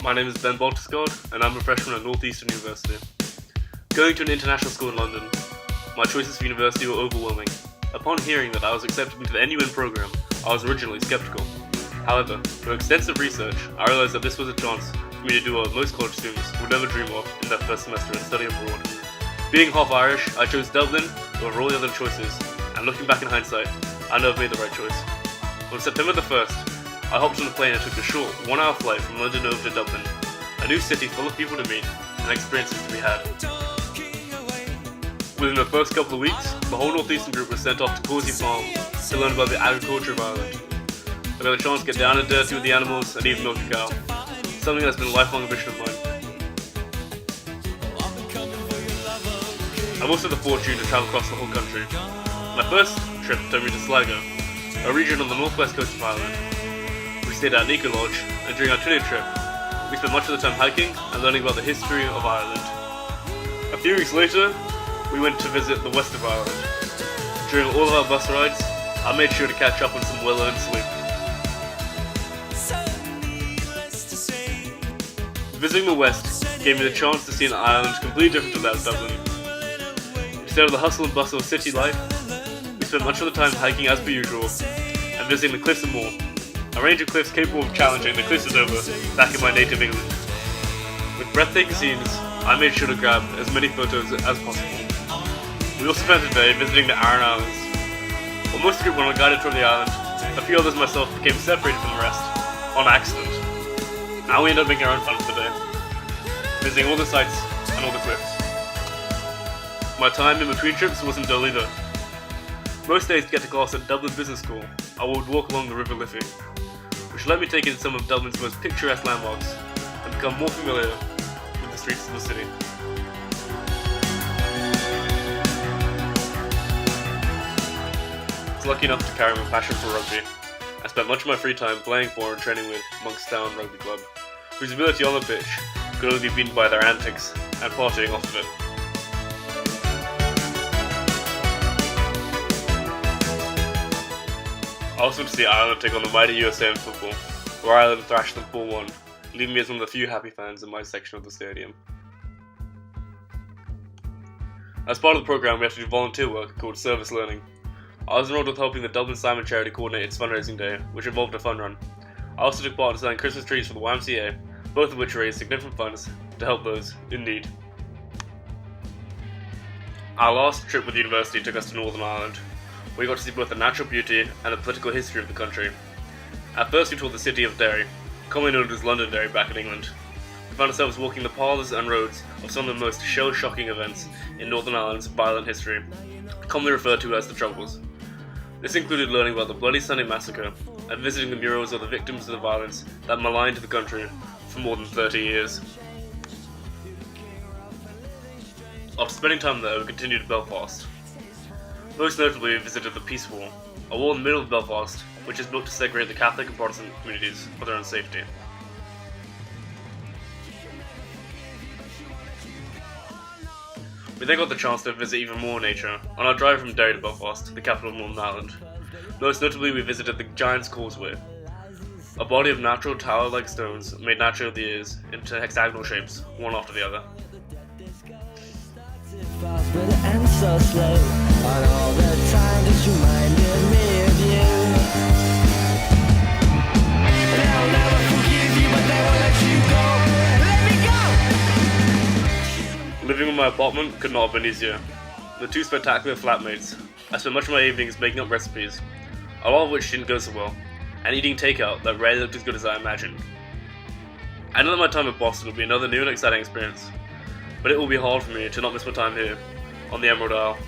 My name is Ben Baltiscard, and I'm a freshman at Northeastern University. Going to an international school in London, my choices for university were overwhelming. Upon hearing that I was accepted into the NUN program, I was originally skeptical. However, through extensive research, I realized that this was a chance for me to do what most college students would never dream of in their first semester and study abroad. Being half Irish, I chose Dublin over all the other choices, and looking back in hindsight, I know I've made the right choice. On September the 1st, I hopped on a plane and took a short, 1-hour flight from London over to Dublin, a new city full of people to meet and experiences to be had. Within the first couple of weeks, the whole Northeastern group was sent off to Causey Farm to learn about the agriculture of Ireland. I got a chance to get down and dirty with the animals and even milk a cow, something that's been a lifelong ambition of mine. I've also had the fortune to travel across the whole country. My first trip took me to Sligo, a region on the northwest coast of Ireland. We stayed at Nico Lodge, and during our 2-day trip, we spent much of the time hiking and learning about the history of Ireland. A few weeks later, we went to visit the west of Ireland. During all of our bus rides, I made sure to catch up on some well-earned sleep. Visiting the west gave me the chance to see an Ireland completely different to that of Dublin. Instead of the hustle and bustle of city life, we spent much of the time hiking as per usual and visiting the cliffs and more, a range of cliffs capable of challenging the cliffs of Dover back in my native England. With breathtaking scenes, I made sure to grab as many photos as possible. We also spent a day visiting the Aran Islands. While most of the group went on a guided tour of the island, a few others and myself became separated from the rest, on accident. Now we ended up making our own fun for the day, visiting all the sights and all the cliffs. My time in between trips wasn't dull either. Most days to get to class at Dublin Business School, I would walk along the River Liffey, which let me take in some of Dublin's most picturesque landmarks and become more familiar with the streets of the city. I was lucky enough to carry my passion for rugby. I spent much of my free time playing for and training with Monkstown Rugby Club, whose ability on the pitch could only be beaten by their antics and partying off of it. I also went to see Ireland take on the mighty USA in football, where Ireland thrashed them 4-1, leaving me as one of the few happy fans in my section of the stadium. As part of the program, we had to do volunteer work called service learning. I was enrolled with helping the Dublin Simon charity coordinate its fundraising day, which involved a fun run. I also took part in selling Christmas trees for the YMCA, both of which raised significant funds to help those in need. Our last trip with the university took us to Northern Ireland. We got to see both the natural beauty and the political history of the country. At first we toured the city of Derry, commonly known as Londonderry back in England. We found ourselves walking the paths and roads of some of the most shell-shocking events in Northern Ireland's violent history, commonly referred to as the Troubles. This included learning about the Bloody Sunday Massacre and visiting the murals of the victims of the violence that maligned the country for more than 30 years. After spending time there, we continued to Belfast. Most notably, we visited the Peace Wall, a wall in the middle of Belfast, which is built to segregate the Catholic and Protestant communities for their own safety. We then got the chance to visit even more nature on our drive from Derry to Belfast, the capital of Northern Ireland. Most notably, we visited the Giant's Causeway, a body of natural tower-like stones made naturally over the years into hexagonal shapes, one after the other. Living in my apartment could not have been easier. With 2 spectacular flatmates, I spent much of my evenings making up recipes, a lot of which didn't go so well, and eating takeout that rarely looked as good as I imagined. I know that my time in Boston will be another new and exciting experience, but it will be hard for me to not miss my time here, on the Emerald Isle.